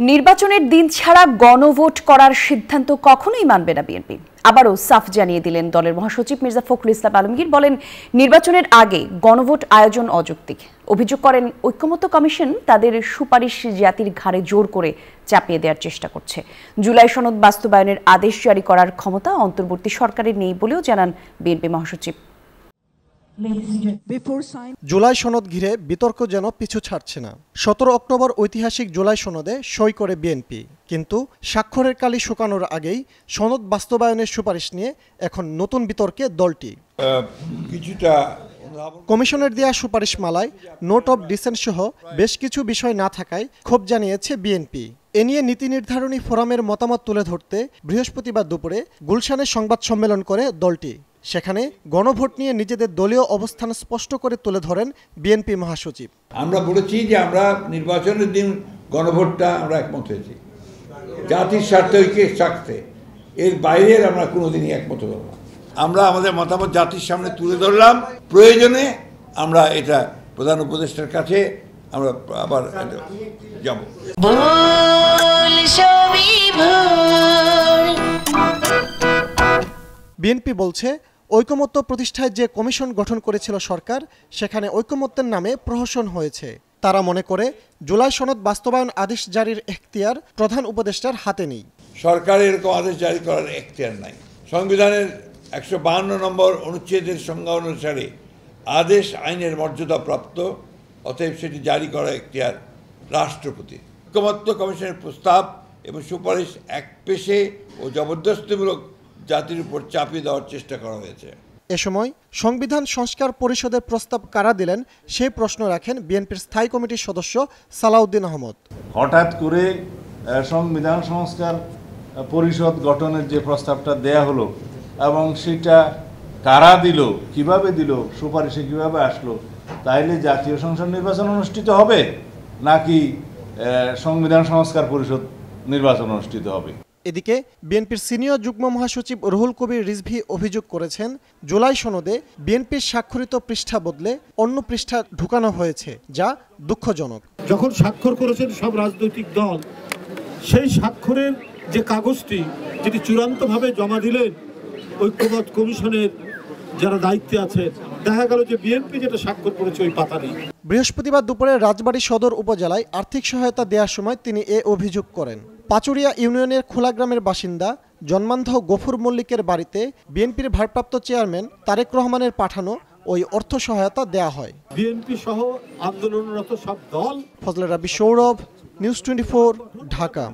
নির্বাচনের দিন ছাড়া গণভোট করার সিদ্ধান্ত কখনোই মানবে না বিএনপি। আবারও সাফ জানিয়ে দিলেন দলের মহাসচিব মির্জা ফখরুল ইসলাম আলমগীর। বলেন, নির্বাচনের আগে গণভোট আয়োজন অযৌক্তিক। অভিযোগ করেন, ঐক্যমত্য কমিশন তাদের সুপারিশ জাতির ঘাড়ে জোর করে চাপিয়ে দেওয়ার চেষ্টা করছে। জুলাই সনদ বাস্তবায়নের আদেশ জারি করার ক্ষমতা অন্তর্বর্তী সরকারের নেই বলেও জানান বিএনপি মহাসচিব। জুলাই সনদ ঘিরে বিতর্ক যেন পিছু ছাড়ছে না। 17 অক্টোবর ঐতিহাসিক জুলাই সনদে সই করে বিএনপি, কিন্তু স্বাক্ষরের কালি শুকানোর আগেই সনদ বাস্তবায়নের সুপারিশ নিয়ে এখন নতুন বিতর্কে দলটি। কমিশনের দেয়া সুপারিশ মালায় নোট অব ডিসেন্ট সহ বেশ কিছু বিষয় না থাকায় ক্ষোভ জানিয়েছে বিএনপি। এ নিয়ে নীতি নির্ধারণী ফোরামের মতামত তুলে ধরতে বৃহস্পতিবার দুপুরে গুলশানে সংবাদ সম্মেলন করে দলটি। সেখানে গণভোট নিয়ে নিজেদের দলীয় অবস্থান স্পষ্ট করে তুলে ধরেন বিএনপি মহাসচিব। আমরা বলেছি যে আমরা নির্বাচনের দিন গণভোটটা আমরা একমত হয়েছি, জাতির স্বার্থে, ঐক্যের স্বার্থে। এর বাইরে আমরা কোনোদিনই একমত হব না। আমরা আমাদের মতামত জাতির সামনে তুলে ধরলাম। প্রয়োজনে আমরা এটা প্রধান উপদেষ্টার কাছে আমরা আবার যাব। বিএনপি বলছে, ঐকমত্য প্রতিষ্ঠায় যে কমিশন গঠন করেছিল সরকার, সেখানে ঐকমত্যের নামে প্রহসন হয়েছে। তারা মনে করে জুলাই সনদ বাস্তবায়ন আদেশ জারির এখতিয়ার প্রধান উপদেষ্টার হাতে নেই। সরকারের এরকম আদেশ জারি করার এখতিয়ার নাই। সংবিধানের 152 নম্বর অনুচ্ছেদের সংজ্ঞা অনুসারে আদেশ আইনের মর্যাদা প্রাপ্ত, অতএব সেটি জারি করার এখতিয়ার রাষ্ট্রপতি। ঐকমত্য কমিশনের প্রস্তাব এবং সুপারিশ একপেশে ও জবরদস্তিমূলক জাতির উপর চাপিয়ে দেওয়ার চেষ্টা করা হয়েছে। এ সময় সংবিধান সংস্কার পরিষদের প্রস্তাব কারা দিলেন সেই প্রশ্ন রাখেন বিএনপির স্থায়ী কমিটির সদস্য সালাউদ্দিন আহমদ। হঠাৎ করে সংবিধান সংস্কার পরিষদ গঠনের যে প্রস্তাবটা দেয়া হলো এবং সেটা কারা দিল, কিভাবে দিল, সুপারিশে কিভাবে আসলো, তাইলে জাতীয় সংসদ নির্বাচন অনুষ্ঠিত হবে নাকি সংবিধান সংস্কার পরিষদ নির্বাচন অনুষ্ঠিত হবে? এদিকে বিএনপির সিনিয়র যুগ্ম মহাসচিব রুহুল কবির রিজভী অভিযোগ করেছেন, জুলাই সনদে বিএনপির স্বাক্ষরিত পৃষ্ঠা বদলে অন্য পৃষ্ঠা ঢুকানো হয়েছে, যা দুঃখজনক। যখন স্বাক্ষর করেছেন সব রাজনৈতিক দল, সেই স্বাক্ষরের যে কাগজটি যেটি চূড়ান্তভাবে জমা দিলেন ঐক্যমত্য কমিশনের যারা দায়িত্বে আছে, দেখা গেল যে বিএনপি যেটা স্বাক্ষর করেছে ওই পাতা নেই। বৃহস্পতিবার দুপুরে রাজবাড়ী সদর উপজেলায় আর্থিক সহায়তা দেওয়ার সময় তিনি এ অভিযোগ করেন। পাচুরিয়া ইউনিয়নের খোলা গ্রামের বাসিন্দা জন্মান্ধ গফুর মল্লিকের বাড়িতে বিএনপির ভারপ্রাপ্ত চেয়ারম্যান তারেক রহমানের পাঠানো ওই অর্থ সহায়তা দেয়া হয়। বিএনপি সহ আন্দোলনরত সব দল। ফজলে রাব্বি, সৌরভ, নিউজ 24, ঢাকা।